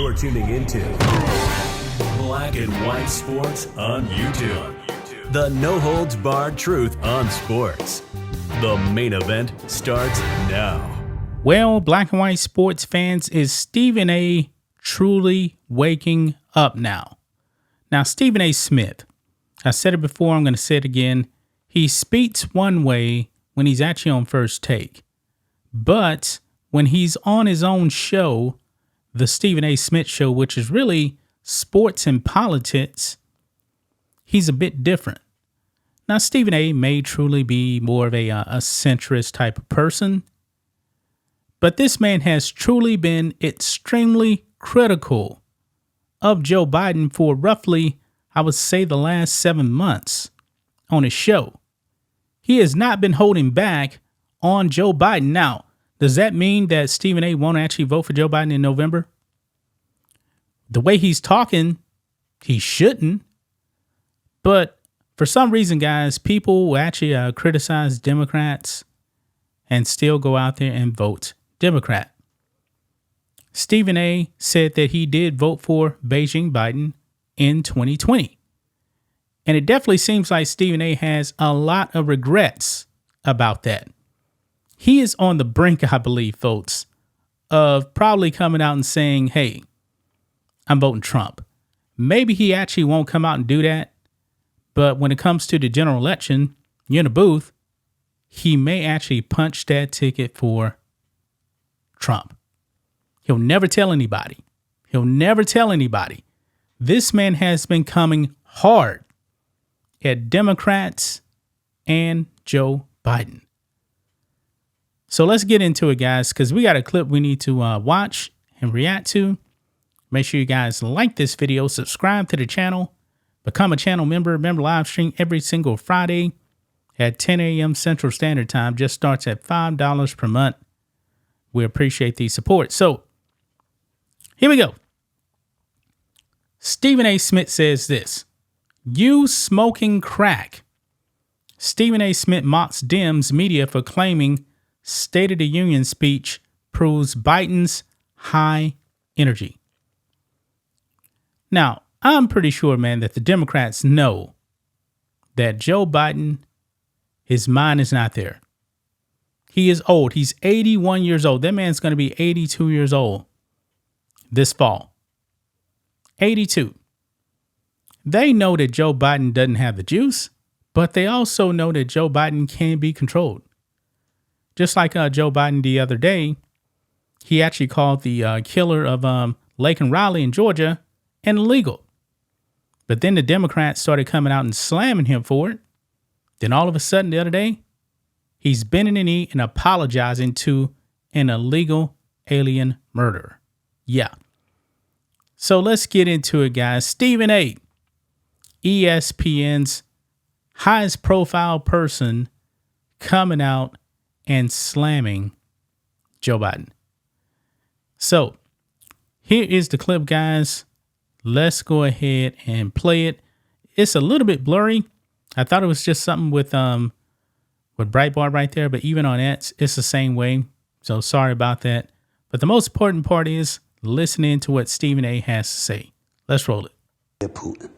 You're tuning into Black and White Sports on YouTube. The no-holds-barred truth on sports. The main event starts now. Well, Black and White Sports fans, is Stephen A. truly waking up now? Now, Stephen A. Smith, I said it before, I'm going to say it again. He speaks one way when he's actually on First Take. But when he's on his own show, the Stephen A. Smith Show, which is really sports and politics, he's a bit different. Now, Stephen A. may truly be more of a centrist type of person, but this man has truly been extremely critical of Joe Biden for roughly, I would say, the last 7 months on his show. He has not been holding back on Joe Biden. Now, does that mean that Stephen A. won't actually vote for Joe Biden in November? The way he's talking, he shouldn't. But for some reason, guys, people will actually criticize Democrats and still go out there and vote Democrat. Stephen A. said that he did vote for Beijing Biden in 2020. And it definitely seems like Stephen A. has a lot of regrets about that. He is on the brink, I believe, folks, of probably coming out and saying, hey, I'm voting Trump. Maybe he actually won't come out and do that. But when it comes to the general election, you're in a booth, he may actually punch that ticket for Trump. He'll never tell anybody. This man has been coming hard at Democrats and Joe Biden. So let's get into it, guys, because we got a clip we need to watch and react to. Make sure you guys like this video, subscribe to the channel, become a channel member. Remember, live stream every single Friday at 10 a.m. Central Standard Time. Just starts at $5 per month. We appreciate the support. So here we go. Stephen A. Smith says this: "You smoking crack." Stephen A. Smith mocks Dems media for claiming State of the Union speech proves Biden's high energy. Now, I'm pretty sure, man, that the Democrats know that Joe Biden, his mind is not there. He is old. He's 81 years old. That man's going to be 82 years old this fall. 82. They know that Joe Biden doesn't have the juice, but they also know that Joe Biden can be controlled. Just like Joe Biden the other day, he actually called the killer of Laken Riley in Georgia illegal. But then the Democrats started coming out and slamming him for it. Then all of a sudden the other day, he's bending the knee and apologizing to an illegal alien murderer. Yeah. So let's get into it, guys. Stephen A., ESPN's highest profile person, coming out and slamming Joe Biden. So here is the clip, guys. Let's go ahead and play it. It's a little bit blurry. I thought it was just something with Breitbart right there, but even on X, it's the same way. So sorry about that. But the most important part is listening to what Stephen A. has to say. Let's roll it. Putin.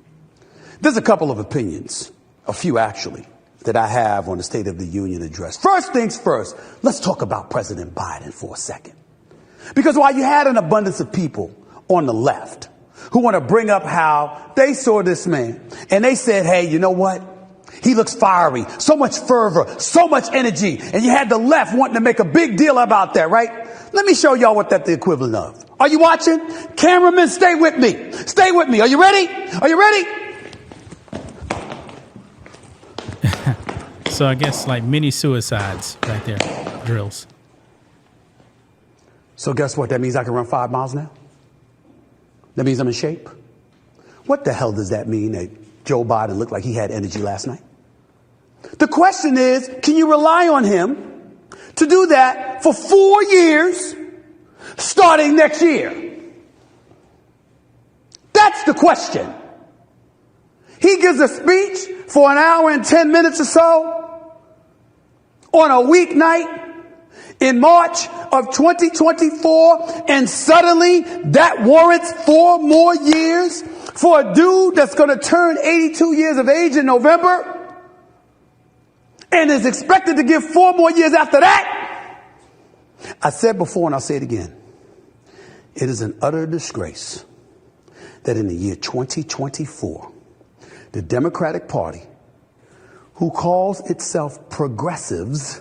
There's a couple of opinions, a few actually, that I have on the State of the Union address. First things first, let's talk about President Biden for a second. Because while you had an abundance of people on the left who want to bring up how they saw this man and they said, hey, you know what? He looks fiery, so much fervor, so much energy. And you had the left wanting to make a big deal about that, right? Let me show y'all what that's the equivalent of. Are you watching? Cameramen, stay with me. Stay with me. Are you ready? Are you ready? So I guess like mini suicides right there, drills. So guess what? That means I can run 5 miles now? That means I'm in shape? What the hell does that mean that Joe Biden looked like he had energy last night? The question is, can you rely on him to do that for 4 years, starting next year? That's the question. He gives a speech for an hour and 10 minutes or so on a weeknight in March of 2024, and suddenly that warrants 4 more years for a dude that's going to turn 82 years of age in November and is expected to give 4 more years after that. I said before and I'll say it again. It is an utter disgrace that in the year 2024, the Democratic Party, who calls itself progressives,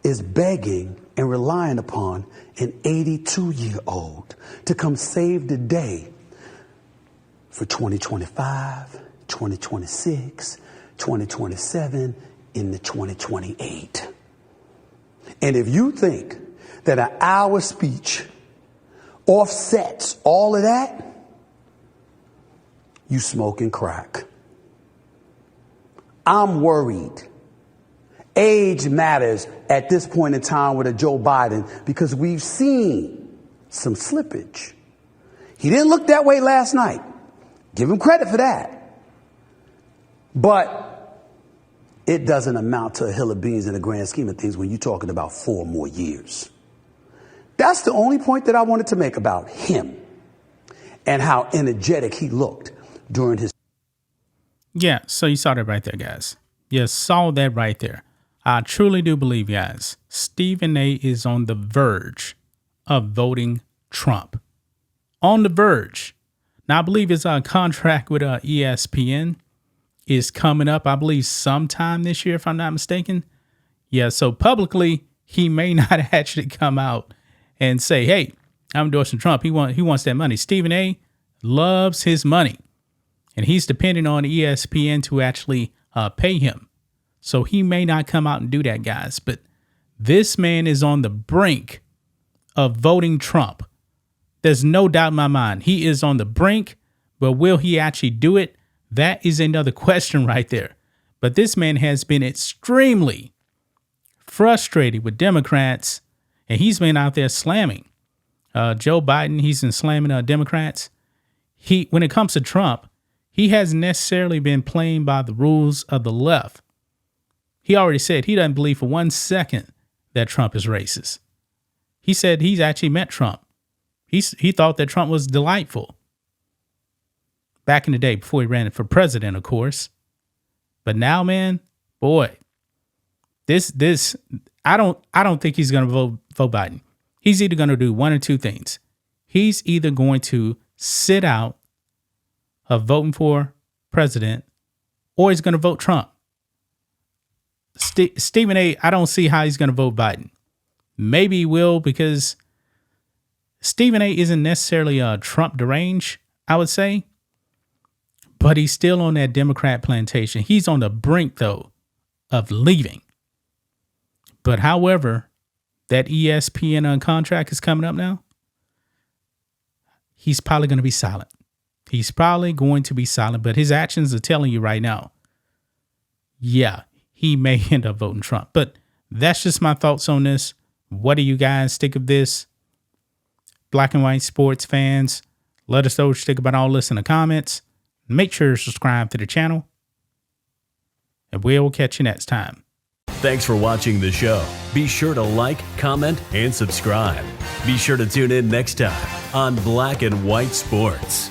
is begging and relying upon an 82-year-old to come save the day for 2025, 2026, 2027, into 2028. And if you think that an hour speech offsets all of that, you smoking crack. I'm worried. Age matters at this point in time with a Joe Biden because we've seen some slippage. He didn't look that way last night. Give him credit for that. But it doesn't amount to a hill of beans in the grand scheme of things when you're talking about 4 more years. That's the only point that I wanted to make about him and how energetic he looked during his. Yeah, so you saw that right there, guys. You saw that right there. I truly do believe, guys, Stephen A. is on the verge of voting Trump. On the verge. Now, I believe his contract with ESPN is coming up, I believe, sometime this year, if I'm not mistaken. Yeah, so publicly, he may not actually come out and say, hey, I'm endorsing Trump. He wants that money. Stephen A. loves his money, and he's depending on ESPN to actually pay him. So he may not come out and do that, guys. But this man is on the brink of voting Trump. There's no doubt in my mind. He is on the brink, but will he actually do it? That is another question right there. But this man has been extremely frustrated with Democrats, and he's been out there slamming Joe Biden. He's been slamming Democrats. When it comes to Trump, he hasn't necessarily been playing by the rules of the left. He already said he doesn't believe for 1 second that Trump is racist. He said he's actually met Trump. He thought that Trump was delightful. Back in the day, before he ran for president, of course. But now, man, boy, this I don't think he's going to vote Biden. He's either going to do one or two things. He's either going to sit out of voting for president, or he's going to vote Trump. Stephen A., I don't see how he's going to vote Biden. Maybe he will, because Stephen A. isn't necessarily a Trump deranged, I would say. But he's still on that Democrat plantation. He's on the brink, though, of leaving. But however, that ESPN contract is coming up now. He's probably going to be silent. He's probably going to be silent, but his actions are telling you right now, yeah, he may end up voting Trump. But that's just my thoughts on this. What do you guys think of this? Black and white sports fans, let us know what you think about all this in the comments. Make sure to subscribe to the channel, and we'll catch you next time. Thanks for watching the show. Be sure to like, comment, and subscribe. Be sure to tune in next time on Black and White Sports.